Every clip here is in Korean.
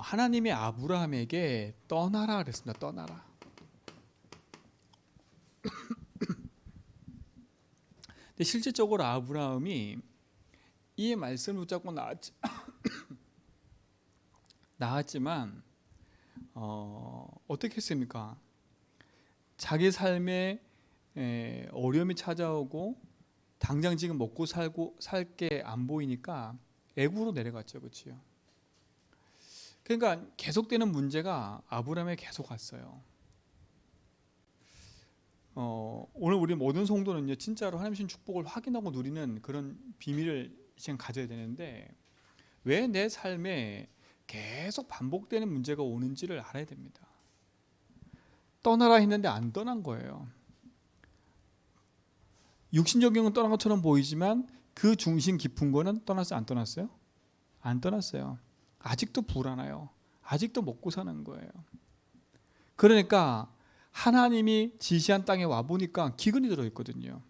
하나님이 아브라함에게 떠나라 그랬습니다. 떠나라. 근데 실질적으로 아브라함이 이 말씀을 붙잡고 나았지만 어떻게 했습니까? 자기 삶에 어려움이 찾아오고 당장 지금 먹고 살고 살 게 안 보이니까 애굽으로 내려갔죠, 그렇죠? 그러니까 계속되는 문제가 아브라함에 계속 왔어요. 오늘 우리 모든 성도는요, 진짜로 하나님 주신 축복을 확인하고 누리는 그런 비밀을 지금 가져야 되는데, 왜 내 삶에 계속 반복되는 문제가 오는지를 알아야 됩니다. 떠나라 했는데 안 떠난 거예요. 육신적인 떠난 것처럼 보이지만 그 중심 깊은 거는 떠났어요? 안 떠났어요? 안 떠났어요. 아직도 불안해요. 아직도 먹고 사는 거예요. 그러니까 하나님이 지시한 땅에 와보니까 기근이 들어있거든요.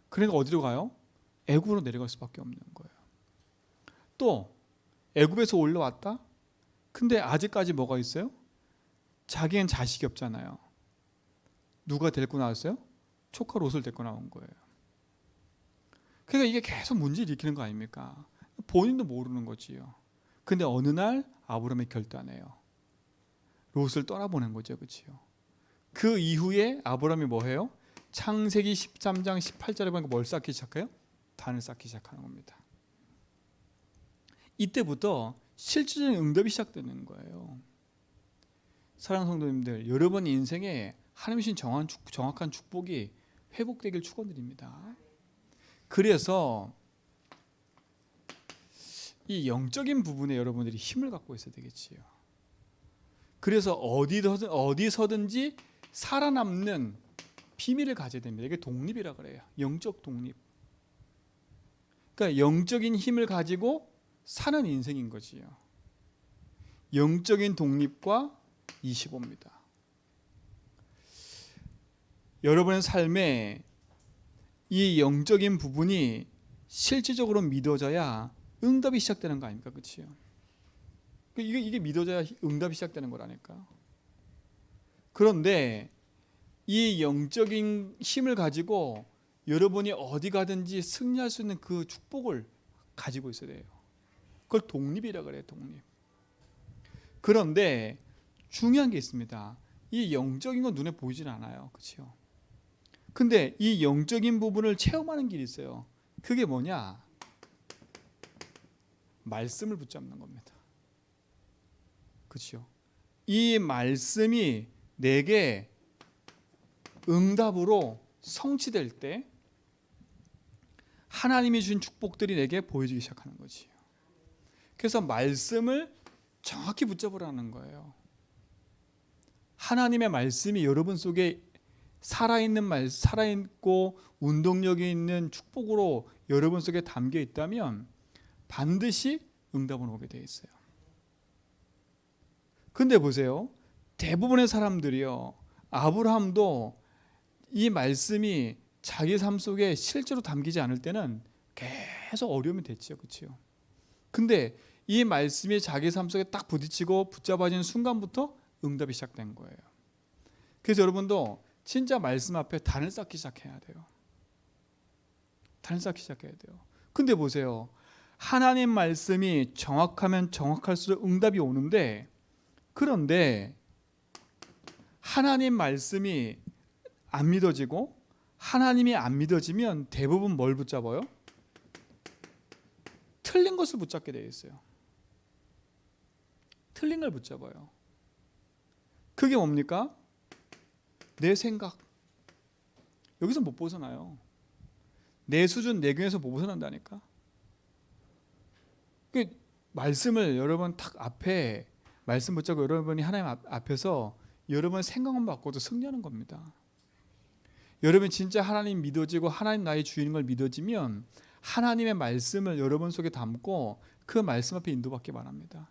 그러니까 어디로 가요? 애굽으로 내려갈 수밖에 없는 거예요. 또 애굽에서 올라왔다? 근데 아직까지 뭐가 있어요? 자기는 자식이 없잖아요. 누가 데리고 나왔어요? 조카 롯을 데리고 나온 거예요. 그러니까 이게 계속 문제를 일으키는 거 아닙니까? 본인도 모르는 거지요. 근데 어느 날 아브라함이 결단해요. 롯을 떠나보낸 거죠, 그렇죠? 그 이후에 아브라함이 뭐 해요? 창세기 13장 18절에 보니까 뭘 쌓기 시작해요? 단을 쌓기 시작하는 겁니다. 이때부터 실질적인 응답이 시작되는 거예요. 사랑하는 성도님들, 여러분 인생에 하나님 주신 정확한 축복이 회복되길 축원드립니다. 그래서 이 영적인 부분에 여러분들이 힘을 갖고 있어야 되겠지요. 그래서 어디서든지 살아남는 비밀을 가져야 됩니다. 이게 독립이라 그래요. 영적 독립. 그러니까 영적인 힘을 가지고 사는 인생인 거지요. 영적인 독립과 25입니다. 여러분의 삶에 이 영적인 부분이 실질적으로 믿어져야 응답이 시작되는 거 아닙니까? 그렇죠? 이게 믿어져야 응답이 시작되는 거라니까. 그런데 이 영적인 힘을 가지고 여러분이 어디 가든지 승리할 수 있는 그 축복을 가지고 있어야 돼요. 그걸 독립이라 그래요, 독립. 그런데 중요한 게 있습니다. 이 영적인 건 눈에 보이진 않아요. 그렇죠? 근데 이 영적인 부분을 체험하는 길이 있어요. 그게 뭐냐? 말씀을 붙잡는 겁니다. 그렇죠? 이 말씀이 내게 응답으로 성취될 때 하나님이 주신 축복들이 내게 보여지기 시작하는 거지요. 그래서 말씀을 정확히 붙잡으라는 거예요. 하나님의 말씀이 여러분 속에 살아있고 운동력이 있는 축복으로 여러분 속에 담겨 있다면 반드시 응답은 오게 돼 있어요. 근데 보세요. 대부분의 사람들이요, 아브라함도 이 말씀이 자기 삶 속에 실제로 담기지 않을 때는 계속 어려움이 됐죠. 그렇죠? 근데 이 말씀이 자기 삶 속에 딱 부딪히고 붙잡아지는 순간부터 응답이 시작된 거예요. 그래서 여러분도 진짜 말씀 앞에 단을 쌓기 시작해야 돼요. 단을 쌓기 시작해야 돼요. 근데 보세요. 하나님 말씀이 정확하면 정확할수록 응답이 오는데, 그런데 하나님 말씀이 안 믿어지고 하나님이 안 믿어지면 대부분 뭘 붙잡아요? 틀린 것을 붙잡게 되어 있어요. 틀린 걸 붙잡아요. 그게 뭡니까? 내 생각. 여기서 못 벗어나요. 내 수준, 내 균에서 못 벗어난다니까. 그 말씀을 여러분 탁 앞에 말씀 붙잡고 여러분이 하나님 앞에서 여러분 생각만 바꿔도 승리하는 겁니다. 여러분 진짜 하나님 믿어지고 하나님 나의 주인인 걸 믿어지면 하나님의 말씀을 여러분 속에 담고 그 말씀 앞에 인도받기 바랍니다.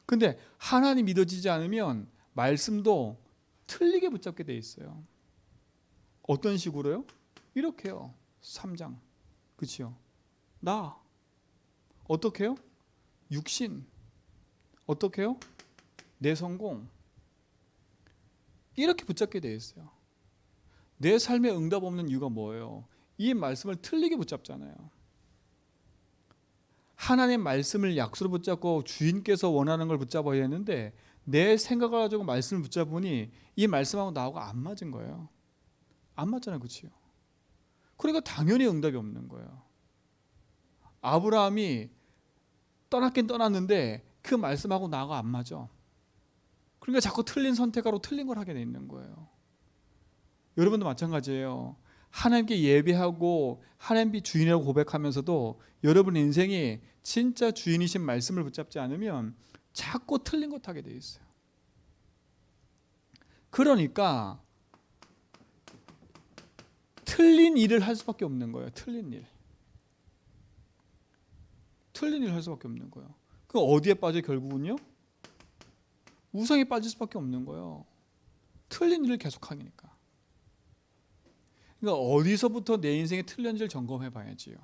근데 하나님 믿어지지 않으면 말씀도 틀리게 붙잡게 돼 있어요. 어떤 식으로요? 이렇게요. 3장. 그렇죠? 나. 어떻게요? 육신. 어떻게요? 내 성공 이렇게 붙잡게 되어 있어요. 내 삶에 응답 없는 이유가 뭐예요? 이 말씀을 틀리게 붙잡잖아요. 하나님의 말씀을 약수로 붙잡고 주인께서 원하는 걸 붙잡아야 했는데 내 생각을 가지고 말씀을 붙잡으니 이 말씀하고 나하고 안 맞은 거예요. 안 맞잖아요. 그렇죠? 그러니까 당연히 응답이 없는 거예요. 아브라함이 떠났긴 떠났는데 그 말씀하고 나하고 안 맞아. 그러니까 자꾸 틀린 선택하고 틀린 걸 하게 돼 있는 거예요. 여러분도 마찬가지예요. 하나님께 예배하고 하나님이 주인이라고 고백하면서도 여러분 인생이 진짜 주인이신 말씀을 붙잡지 않으면 자꾸 틀린 것 하게 돼 있어요. 그러니까 틀린 일을 할 수밖에 없는 거예요. 틀린 일 할 수밖에 없는 거예요. 그 어디에 빠져 결국은요? 우상에 빠질 수밖에 없는 거예요. 틀린 일을 계속하니까. 그러니까 어디서부터 내 인생에 틀렸는지를 점검해 봐야지요.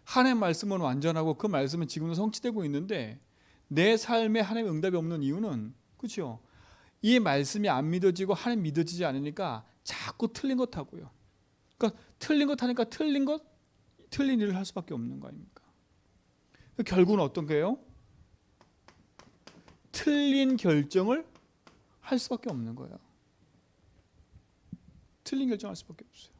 하나님의 말씀은 완전하고 그 말씀은 지금도 성취되고 있는데 내 삶에 하나님의 응답이 없는 이유는 그렇죠? 이 말씀이 안 믿어지고 하나님 믿어지지 않으니까 자꾸 틀린 것 하고요. 그러니까 틀린 것 하니까 틀린 일을 할 수밖에 없는 거 아닙니까? 결국은 어떤 거예요? 틀린 결정을 할 수밖에 없는 거예요. 틀린 결정할 수밖에 없어요.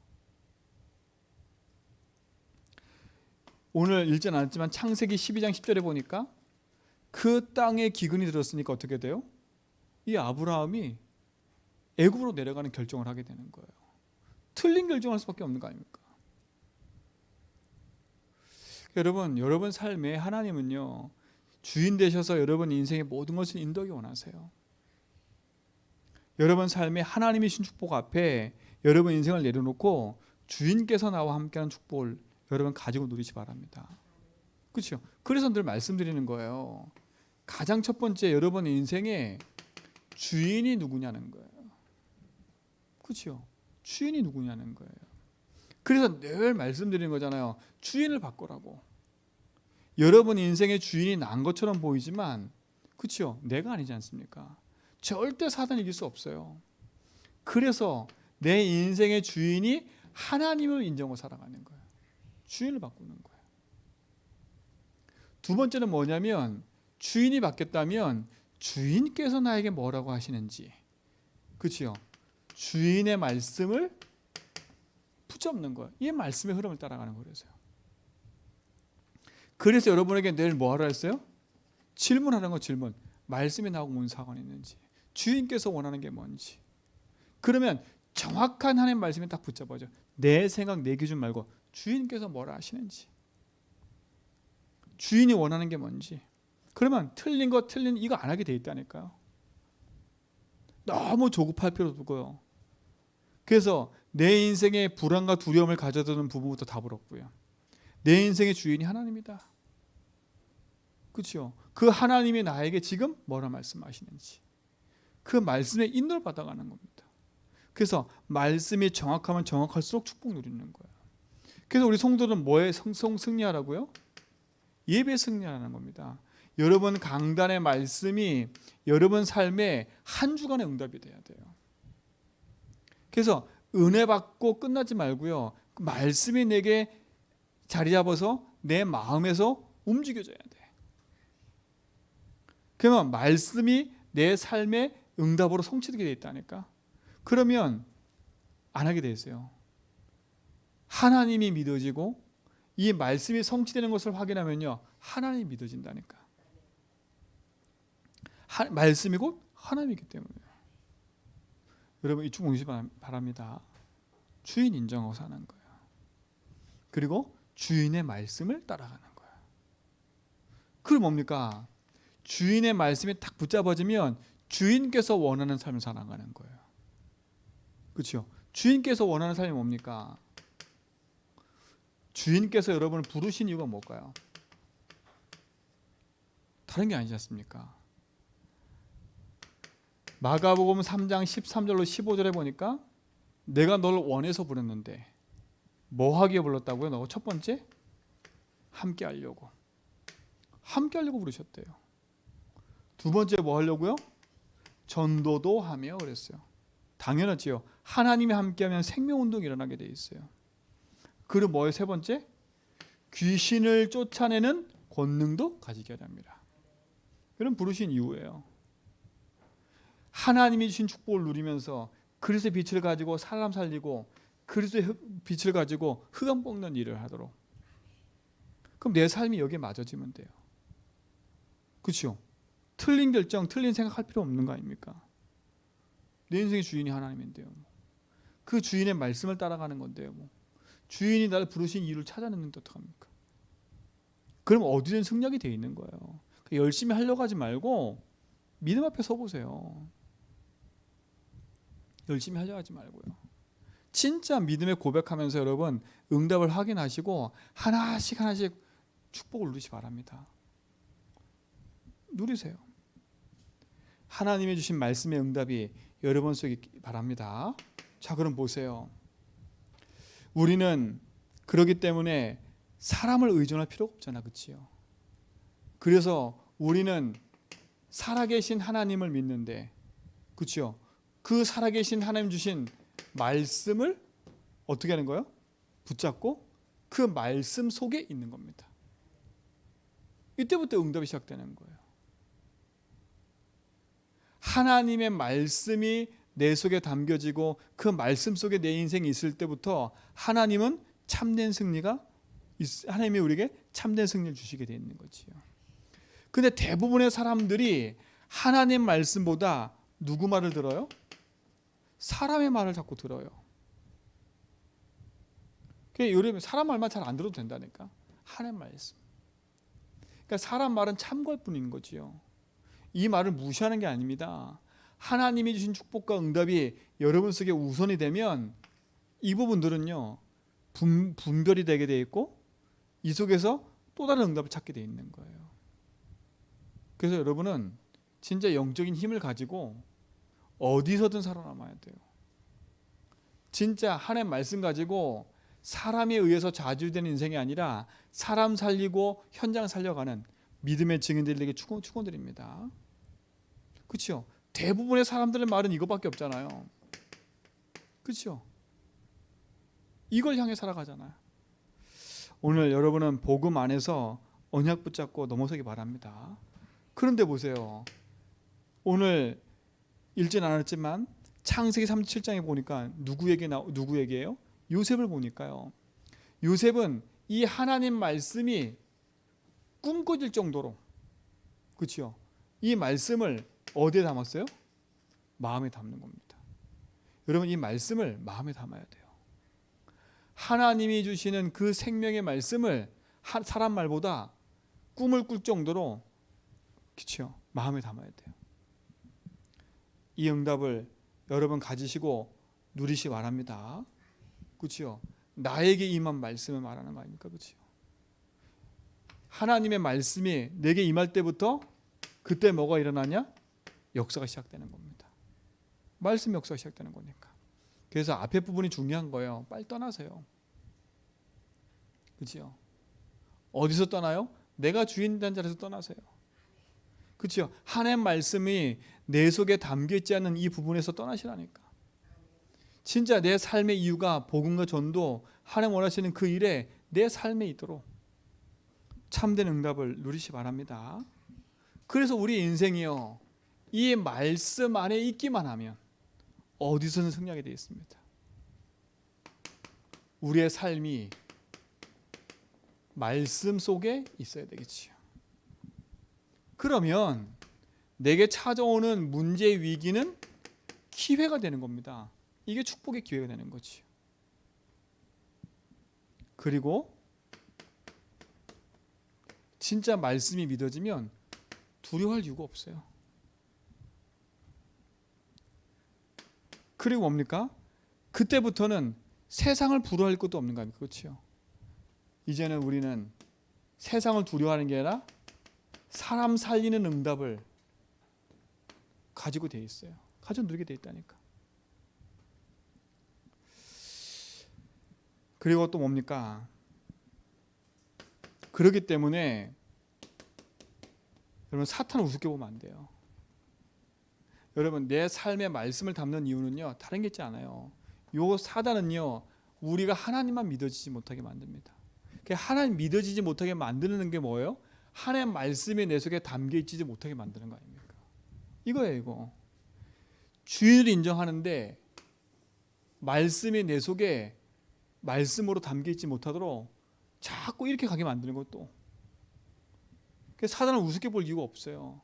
오늘 읽진 않았지만 창세기 12장 10절에 보니까 그 땅에 기근이 들었으니까 어떻게 돼요? 이 아브라함이 애굽으로 내려가는 결정을 하게 되는 거예요. 틀린 결정할 수밖에 없는 거 아닙니까? 여러분 삶에 하나님은요 주인 되셔서 여러분 인생의 모든 것을 인도하기 원하세요. 여러분 삶에 하나님이신 축복 앞에 여러분 인생을 내려놓고 주인께서 나와 함께하는 축복을 여러분 가지고 누리시 바랍니다. 그렇죠? 그래서 늘 말씀드리는 거예요. 가장 첫 번째 여러분 인생에 주인이 누구냐는 거예요. 그렇죠? 주인이 누구냐는 거예요. 그래서 늘 말씀드리는 거잖아요. 주인을 바꾸라고. 여러분 인생의 주인이 난 것처럼 보이지만 그렇죠? 내가 아니지 않습니까? 절대 사단이 이길 수 없어요. 그래서 내 인생의 주인이 하나님을 인정하고 살아가는 거예요. 주인을 바꾸는 거예요. 두 번째는 뭐냐면 주인이 바뀌었다면 주인께서 나에게 뭐라고 하시는지 그렇죠? 주인의 말씀을 붙잡는 거예요. 이 말씀의 흐름을 따라가는 거라서요. 그래서 여러분에게 내일 뭐 하라 했어요? 질문하는 거 질문. 말씀이 나오고 뭔 상관이 있는지 주인께서 원하는 게 뭔지 그러면 정확한 하나님의 말씀이 딱 붙잡아져. 내 생각 내 기준 말고 주인께서 뭐라 하시는지 주인이 원하는 게 뭔지 그러면 틀린 이거 안 하게 돼 있다니까요. 너무 조급할 필요도 없고요. 그래서 내 인생의 불안과 두려움을 가져두는 부분부터 답을 얻고요. 내 인생의 주인이 하나님이다. 그렇죠? 그 하나님이 나에게 지금 뭐라 말씀하시는지 그 말씀에 인도를 받아가는 겁니다. 그래서 말씀이 정확하면 정확할수록 축복 누리는 거예요. 그래서 우리 성도들은 뭐에 승리하라고요? 예배 승리하는 겁니다. 여러분 강단의 말씀이 여러분 삶에 한 주간의 응답이 돼야 돼요. 그래서 은혜 받고 끝나지 말고요. 그 말씀이 내게 자리 잡아서 내 마음에서 움직여져야 돼. 그러면 말씀이 내 삶의 응답으로 성취되게 돼 있다니까. 그러면 안 하게 돼 있어요. 하나님이 믿어지고 이 말씀이 성취되는 것을 확인하면요. 하나님이 믿어진다니까. 말씀이 곧 하나님이기 때문에. 여러분 이 축복 누리시기 바랍니다. 주인 인정하고 사는 거예요. 그리고 주인의 말씀을 따라가는 거예요. 그럼 뭡니까? 주인의 말씀이 딱 붙잡아지면 주인께서 원하는 삶을 살아가는 거예요. 그렇죠? 주인께서 원하는 삶이 뭡니까? 주인께서 여러분을 부르신 이유가 뭘까요? 다른 게 아니지 않습니까? 마가복음 3장 13절로 15절에 보니까 내가 너를 원해서 부르는데 뭐 하기에 불렀다고요? 너 첫 번째 함께 하려고 부르셨대요. 두 번째 뭐 하려고요? 전도도 하며 그랬어요. 당연하지요. 하나님이 함께하면 생명운동이 일어나게 돼 있어요. 그리고 뭐예요? 세 번째, 귀신을 쫓아내는 권능도 가지게 합니다. 그런 부르신 이유예요. 하나님이 주신 축복을 누리면서 그리스도의 빛을 가지고 사람 살리고 그리스도의 빛을 가지고 흑암 뽑는 일을 하도록. 그럼 내 삶이 여기에 맞아지면 돼요. 그렇죠? 틀린 결정, 틀린 생각할 필요 없는 거 아닙니까? 내 인생의 주인이 하나님인데요. 그 주인의 말씀을 따라가는 건데요. 주인이 나를 부르신 이유를 찾아내는데 어떡합니까? 그럼 어디든 승력이 돼 있는 거예요. 열심히 하려고 하지 말고 믿음 앞에 서보세요. 열심히 하려고 하지 말고요. 진짜 믿음의 고백하면서 여러분 응답을 확인하시고 하나씩 축복을 누리시 바랍니다. 누리세요. 하나님이 주신 말씀의 응답이 여러분 속에 있기 바랍니다. 자, 그럼 보세요. 우리는 그렇기 때문에 사람을 의존할 필요가 없잖아, 그렇지요? 그래서 우리는 살아계신 하나님을 믿는데, 그렇죠? 그 살아계신 하나님 주신 말씀을 어떻게 하는 거예요? 붙잡고 그 말씀 속에 있는 겁니다. 이때부터 응답이 시작되는 거예요. 하나님의 말씀이 내 속에 담겨지고 그 말씀 속에 내 인생이 있을 때부터 하나님은 참된 승리가, 하나님이 우리에게 참된 승리를 주시게 되어 있는 거지요. 근데 대부분의 사람들이 하나님 말씀보다 누구 말을 들어요? 사람의 말을 자꾸 들어요. 그러니까 사람 말만 잘 안 들어도 된다니까. 하나님 말씀. 그러니까 사람 말은 참고할 뿐인 거지요. 이 말을 무시하는 게 아닙니다. 하나님이 주신 축복과 응답이 여러분 속에 우선이 되면 이 부분들은요 분별이 되게 돼 있고 이 속에서 또 다른 응답을 찾게 돼 있는 거예요. 그래서 여러분은 진짜 영적인 힘을 가지고 어디서든 살아남아야 돼요. 진짜 하나님 말씀 가지고 사람에 의해서 좌지우지되는 인생이 아니라 사람 살리고 현장 살려가는 믿음의 증인들에게 축원드립니다. 그렇죠? 대부분의 사람들의 말은 이거밖에 없잖아요. 그렇죠? 이걸 향해 살아가잖아요. 오늘 여러분은 복음 안에서 언약 붙잡고 넘어서기 바랍니다. 그런데 보세요. 오늘 읽진 않았지만 창세기 37장에 보니까 누구에게요? 요셉을 보니까요. 요셉은 이 하나님 말씀이 꿈꿔질 정도로, 그렇죠? 이 말씀을 어디에 담았어요? 마음에 담는 겁니다. 여러분 이 말씀을 마음에 담아야 돼요. 하나님이 주시는 그 생명의 말씀을 사람 말보다 꿈을 꿀 정도로, 그렇죠? 마음에 담아야 돼요. 이 응답을 여러분 가지시고 누리시 바랍니다. 그렇죠? 나에게 임한 말씀을 말하는 거 아닙니까? 그렇죠? 하나님의 말씀이 내게 임할 때부터 그때 뭐가 일어나냐? 역사가 시작되는 겁니다. 말씀 역사가 시작되는 거니까. 그래서 앞에 부분이 중요한 거예요. 빨리 떠나세요. 그렇죠? 어디서 떠나요? 내가 주인된 자리에서 떠나세요. 그렇죠? 하나님 말씀이 내 속에 담겨 있지 않는 이 부분에서 떠나시라니까. 진짜 내 삶의 이유가 복음과 전도, 하나님 원하시는 그 일에 내 삶에 있도록 참된 응답을 누리시 바랍니다. 그래서 우리 인생이요, 이 말씀 안에 있기만 하면 어디서는 승리하게 되어 있습니다. 우리의 삶이 말씀 속에 있어야 되겠지요. 그러면 내게 찾아오는 문제의 위기는 기회가 되는 겁니다. 이게 축복의 기회가 되는 거지요. 그리고 진짜 말씀이 믿어지면 두려워할 이유가 없어요. 그리고 뭡니까? 그때부터는 세상을 부러워할 것도 없는 거 아닙니까? 그렇죠? 이제는 우리는 세상을 두려워하는 게 아니라 사람 살리는 응답을 가지고 돼 있어요. 가지고 누리게 돼 있다니까. 그리고 또 뭡니까? 그렇기 때문에 여러분 사탄을 우습게 보면 안 돼요. 여러분 내 삶의 말씀을 담는 이유는요 다른 게 있지 않아요. 요 사단은요 우리가 하나님만 믿어지지 못하게 만듭니다. 하나님 믿어지지 못하게 만드는 게 뭐예요? 하나님 말씀이 내 속에 담겨 있지 못하게 만드는 거 아닙니까? 이거예요 이거. 주인을 인정하는데 말씀이 내 속에 말씀으로 담겨 있지 못하도록 자꾸 이렇게 가게 만드는 것도. 사단을 우습게 볼 이유가 없어요.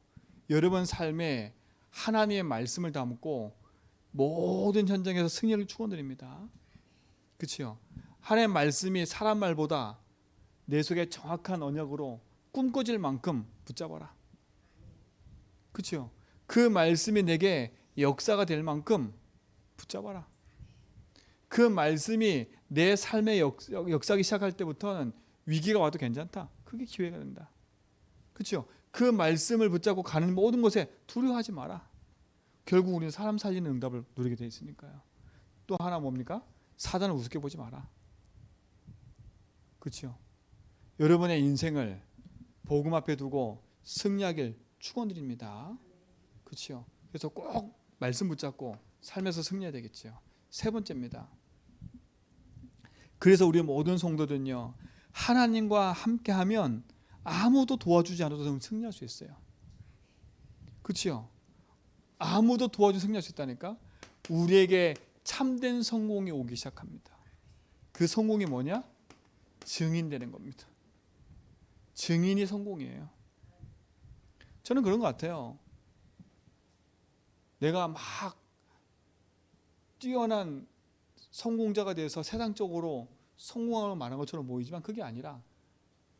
여러분 삶에 하나님의 말씀을 담고 모든 현장에서 승리를 축원드립니다. 그렇죠? 하나님의 말씀이 사람 말보다 내 속에 정확한 언약으로 꿈꿔질 만큼 붙잡아라. 그렇죠? 그 말씀이 내게 역사가 될 만큼 붙잡아라. 그 말씀이 내 삶의 역사하기 시작할 때부터는 위기가 와도 괜찮다. 그게 기회가 된다. 그렇죠? 그 말씀을 붙잡고 가는 모든 곳에 두려워하지 마라. 결국 우리는 사람 살리는 응답을 누리게 돼 있으니까요. 또 하나 뭡니까? 사단을 우습게 보지 마라. 그렇죠? 여러분의 인생을 복음 앞에 두고 승리하길 축원드립니다. 그렇죠? 그래서 꼭 말씀 붙잡고 삶에서 승리해야 되겠죠. 세 번째입니다. 그래서 우리 모든 성도들은요 하나님과 함께하면 아무도 도와주지 않아도 승리할 수 있어요. 그렇죠? 아무도 도와주지 승리할 수 있다니까. 우리에게 참된 성공이 오기 시작합니다. 그 성공이 뭐냐? 증인되는 겁니다. 증인이 성공이에요. 저는 그런 것 같아요. 내가 막 뛰어난 성공자가 돼서 세상적으로 성공하고 말한 것처럼 보이지만 그게 아니라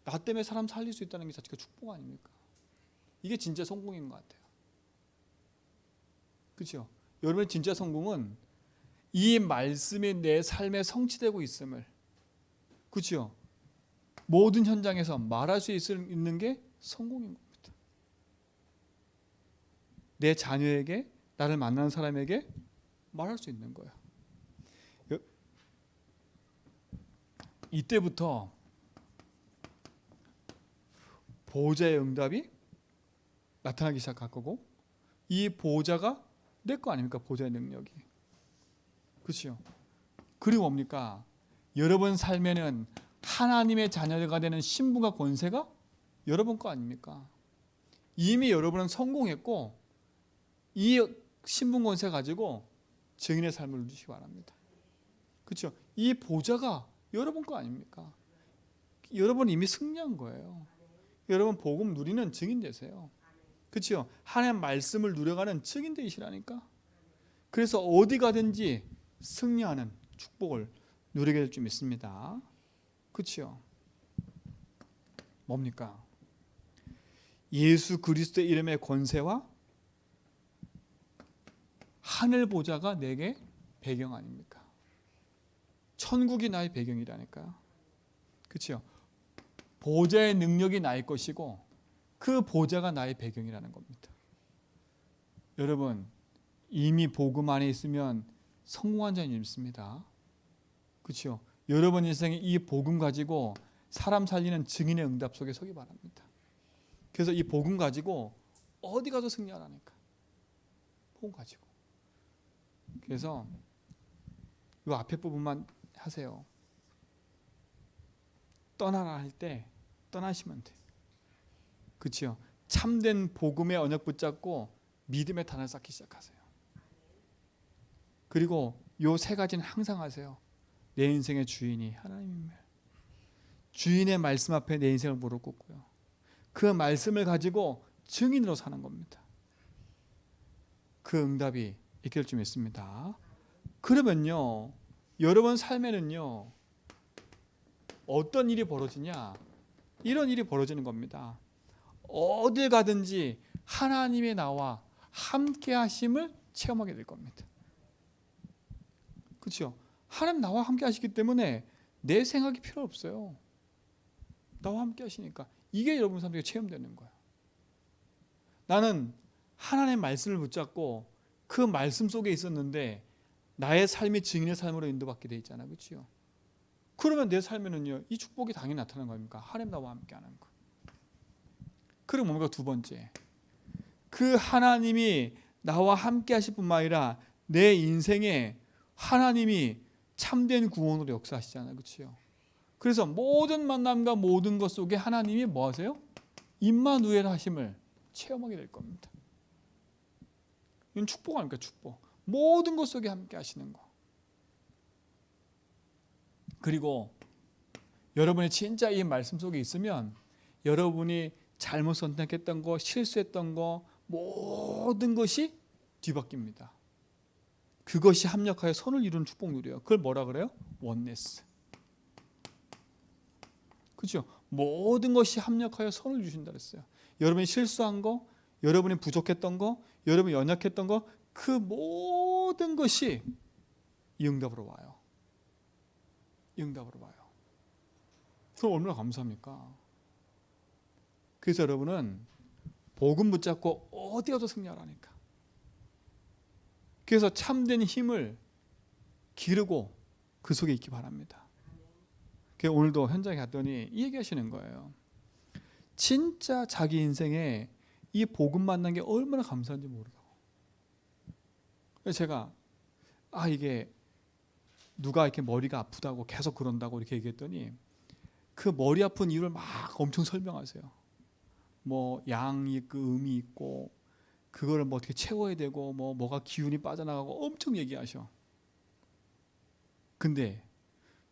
나 때문에 사람 살릴 수 있다는 게 자체가 축복 아닙니까? 이게 진짜 성공인 것 같아요. 그렇죠? 여러분의 진짜 성공은 이 말씀이 내 삶에 성취되고 있음을, 그렇죠? 모든 현장에서 말할 수 있는 게 성공인 겁니다. 내 자녀에게, 나를 만나는 사람에게 말할 수 있는 거예요. 이때부터 보호자의 응답이 나타나기 시작할 거고, 이 보호자가 내 거 아닙니까? 보호자의 능력이. 그렇죠? 그리고 뭡니까? 여러분 삶에는 하나님의 자녀가 되는 신분과 권세가 여러분 거 아닙니까? 이미 여러분은 성공했고 이 신분 권세 가지고 증인의 삶을 누리시기 바랍니다. 그렇죠? 이 보좌가 여러분 거 아닙니까? 여러분 이미 승리한 거예요. 여러분 복음 누리는 증인 되세요. 그렇죠? 하나님의 말씀을 누려가는 증인 되시라니까. 그래서 어디 가든지 승리하는 축복을 누리게 될 줄 믿습니다. 그렇죠? 뭡니까? 예수 그리스도의 이름의 권세와 하늘 보좌가 내게 배경 아닙니까? 천국이 나의 배경이라니까요. 그렇죠? 보좌의 능력이 나의 것이고 그 보좌가 나의 배경이라는 겁니다. 여러분 이미 복음 안에 있으면 성공한 자인 줄 믿습니다. 그렇죠? 여러분 인생에 이 복음 가지고 사람 살리는 증인의 응답 속에 서기 바랍니다. 그래서 이 복음 가지고 어디 가서 승리하라니까. 복음 가지고. 그래서 이 앞에 부분만 하세요. 떠나라 할 때 떠나시면 돼. 그렇죠? 참된 복음의 언약 붙잡고 믿음의 단을 쌓기 시작하세요. 그리고 요 세 가지는 항상 하세요. 내 인생의 주인이 하나님입니다. 주인의 말씀 앞에 내 인생을 무릎 꿇고요. 그 말씀을 가지고 증인으로 사는 겁니다. 그 응답이 있게 될 줄 믿습니다. 그러면요, 여러분 삶에는요, 어떤 일이 벌어지냐? 이런 일이 벌어지는 겁니다. 어딜 가든지 하나님의 나와 함께 하심을 체험하게 될 겁니다. 그렇죠? 하나님 나와 함께 하시기 때문에 내 생각이 필요 없어요. 나와 함께 하시니까 이게 여러분 삶에 체험되는 거예요. 나는 하나님의 말씀을 붙잡고 그 말씀 속에 있었는데 나의 삶이 증인의 삶으로 인도받게 돼 있잖아요. 그렇죠? 그러면 내 삶에는요 이 축복이 당연히 나타나는 겁니까? 하나님 나와 함께 하는 거. 그리고 뭡니까? 두 번째, 그 하나님이 나와 함께 하실 뿐만 아니라 내 인생에 하나님이 참된 구원으로 역사하시잖아요. 그렇죠? 그래서 모든 만남과 모든 것 속에 하나님이 뭐 하세요? 임마누엘 하심을 체험하게 될 겁니다. 이건 축복 아닙니까? 축복. 모든 것 속에 함께 하시는 거. 그리고 여러분이 진짜 이 말씀 속에 있으면 여러분이 잘못 선택했던 거, 실수했던 거 모든 것이 뒤바뀝니다. 그것이 합력하여 선을 이루는 축복 누려요. 그걸 뭐라 그래요? 원네스. 그렇죠? 모든 것이 합력하여 선을 주신다 그랬어요. 여러분이 실수한 거, 여러분이 부족했던 거, 여러분이 연약했던 거, 그 모든 것이 이 응답으로 와요. 이 응답으로 와요. 그럼 얼마나 감사합니까? 그래서 여러분은 복음 붙잡고 어디 가도 승리하라니까. 그래서 참된 힘을 기르고 그 속에 있기 바랍니다. 그래서 오늘도 현장에 갔더니 이 얘기하시는 거예요. 진짜 자기 인생에 이 복음 만난 게 얼마나 감사한지 모르다고. 그래서 제가 이게 누가 이렇게 머리가 아프다고 계속 그런다고 이렇게 얘기했더니 그 머리 아픈 이유를 막 엄청 설명하세요. 뭐 양이 그 음이 있고 그거를 뭐 어떻게 채워야 되고 뭐가 기운이 빠져나가고 엄청 얘기하셔. 근데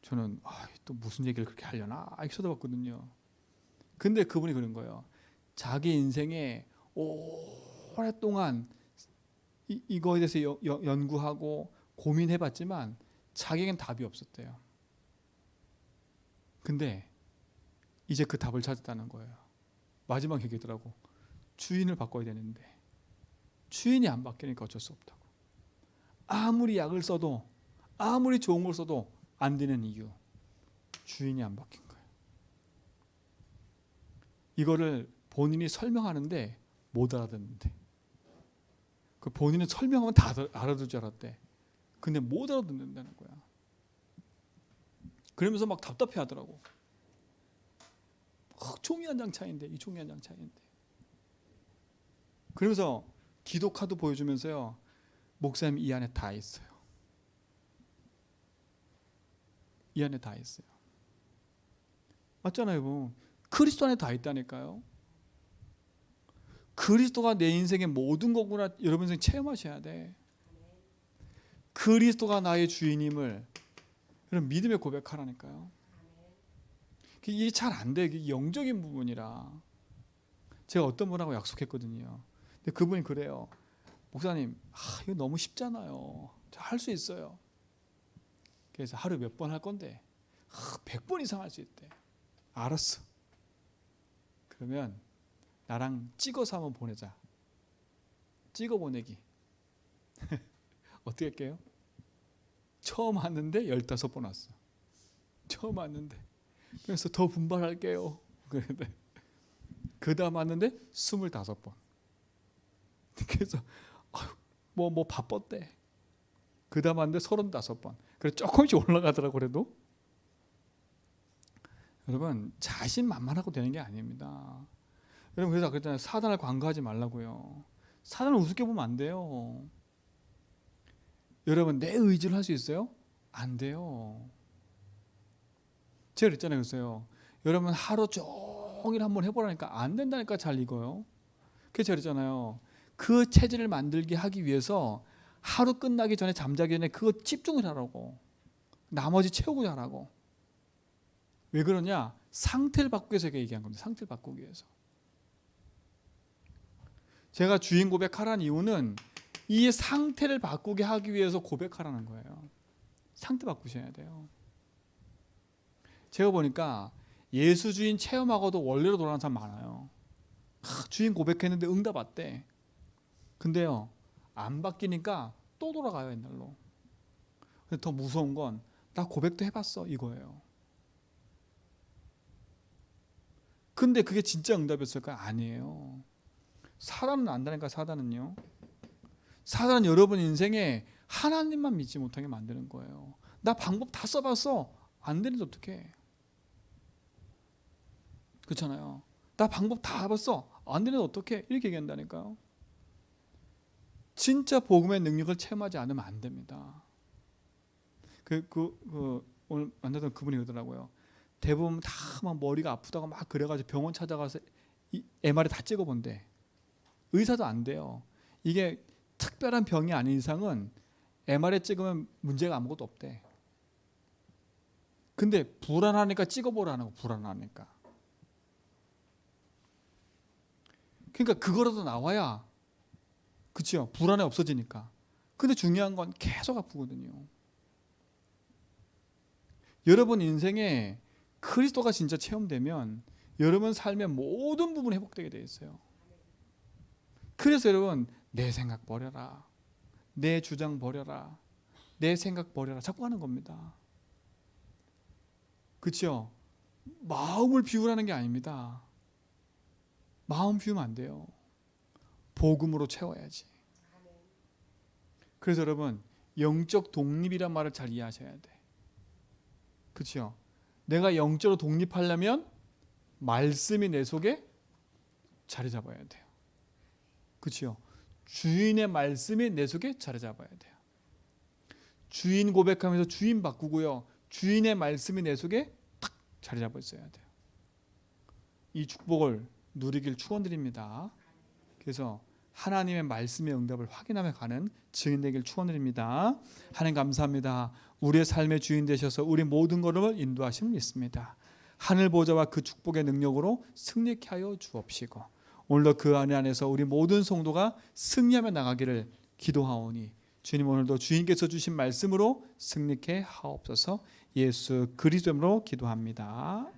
저는 또 무슨 얘기를 그렇게 하려나 이렇게 쳐다봤거든요. 근데 그분이 그런 거예요. 자기 인생에 오랫동안 이거에 대해서 연구하고 고민해봤지만 자기에겐 답이 없었대요. 근데 이제 그 답을 찾았다는 거예요. 마지막 얘기더라고. 주인을 바꿔야 되는데 주인이 안 바뀌니까 어쩔 수 없다고. 아무리 약을 써도 아무리 좋은 걸 써도 안 되는 이유, 주인이 안 바뀐 거예요. 이거를 본인이 설명하는데 못 알아듣는데, 그 본인은 설명하면 다 알아들 줄 알았대. 근데 못 알아듣는다는 거야. 그러면서 막 답답해 하더라고. 종이 한 장 차이인데, 이 종이 한 장 차이인데. 그러면서 기도 카드 보여주면서요, 목사님 이 안에 다 있어요. 이 안에 다 있어요. 맞잖아요. 뭐. 그리스도 안에 다 있다니까요. 그리스도가 내 인생의 모든 거구나. 여러분 인생 체험하셔야 돼. 그리스도가 나의 주인임을 여러분 믿음의 고백하라니까요. 이게 잘 안 돼. 이게 영적인 부분이라. 제가 어떤 분하고 약속했거든요. 근데 그분이 그래요. 목사님, 이거 너무 쉽잖아요. 할 수 있어요. 그래서 하루 몇 번 할 건데 100번 이상 할 수 있대. 알았어. 그러면 나랑 찍어서 한번 보내자. 찍어 보내기. 어떻게 할게요? 처음 왔는데 15번 왔어. 처음 왔는데. 그래서 더 분발할게요. 그런데 그 다음 왔는데 25번. 그래서 뭐 바빴대. 그 다음 왔는데 35번. 그래서 조금씩 올라가더라고. 그래도 여러분 자신만만하고 되는 게 아닙니다. 여러분 그래서 그랬잖아요. 사단을 광고하지 말라고요. 사단을 우습게 보면 안 돼요. 여러분 내 의지를 할 수 있어요? 안 돼요. 제가 그랬잖아요. 그래서요. 여러분 하루 종일 한번 해보라니까 안 된다니까. 잘 익어요. 그래서 제가 그랬잖아요. 그 체질을 만들게 하기 위해서 하루 끝나기 전에 잠자기 전에 그거 집중을 하라고. 나머지 채우고 자라고. 왜 그러냐? 상태를 바꾸기 위해서 얘기한 겁니다. 상태를 바꾸기 위해서. 제가 주인 고백하라는 이유는 이 상태를 바꾸게 하기 위해서 고백하라는 거예요. 상태 바꾸셔야 돼요. 제가 보니까 예수 주인 체험하고도 원래로 돌아가는 사람 많아요. 주인 고백했는데 응답 왔대. 근데요, 안 바뀌니까 또 돌아가요, 옛날로. 근데 더 무서운 건 나 고백도 해봤어 이거예요. 근데 그게 진짜 응답이었을까요? 아니에요. 사단은 안다니까. 사단은요. 사단은 여러분 인생에 하나님만 믿지 못하게 만드는 거예요. 나 방법 다 써봤어. 안 되는데 어떡해. 그렇잖아요. 나 방법 다 해봤어. 안 되는데 어떡해? 이렇게 얘기한다니까요. 진짜 복음의 능력을 체험하지 않으면 안 됩니다. 오늘 만나던 그분이 그러더라고요. 대부분 다 막 머리가 아프다고 막 그래가지고 병원 찾아가서 MRI 다 찍어본대. 의사도 안 돼요. 이게 특별한 병이 아닌 이상은 MRI 찍으면 문제가 아무것도 없대. 근데 불안하니까 찍어보라는 거. 불안하니까. 그러니까 그거라도 나와야, 그렇죠? 불안이 없어지니까. 근데 중요한 건 계속 아프거든요. 여러분 인생에 그리스도가 진짜 체험되면 여러분 삶의 모든 부분이 회복되게 되어 있어요. 그래서 여러분, 내 생각 버려라, 내 주장 버려라, 내 생각 버려라 자꾸 하는 겁니다. 그렇죠? 마음을 비우라는 게 아닙니다. 마음 비우면 안 돼요. 복음으로 채워야지. 그래서 여러분, 영적 독립이란 말을 잘 이해하셔야 돼. 그렇죠? 내가 영적으로 독립하려면 말씀이 내 속에 자리 잡아야 돼요. 그렇죠? 주인의 말씀이 내 속에 자리 잡아야 돼요. 주인 고백하면서 주인 바꾸고요. 주인의 말씀이 내 속에 딱 자리 잡아 있어야 돼요. 이 축복을 누리길 축원드립니다. 그래서 하나님의 말씀의 응답을 확인하며 가는 증인 되길 축원드립니다. 하나님 감사합니다. 우리의 삶의 주인 되셔서 우리 모든 걸음을 인도하심을 믿습니다. 하늘 보좌와 그 축복의 능력으로 승리케 하여 주옵시고 오늘도 그 안에서 우리 모든 성도가 승리하며 나가기를 기도하오니 주님 오늘도 주인께서 주신 말씀으로 승리케 하옵소서. 예수 그리스도로 기도합니다.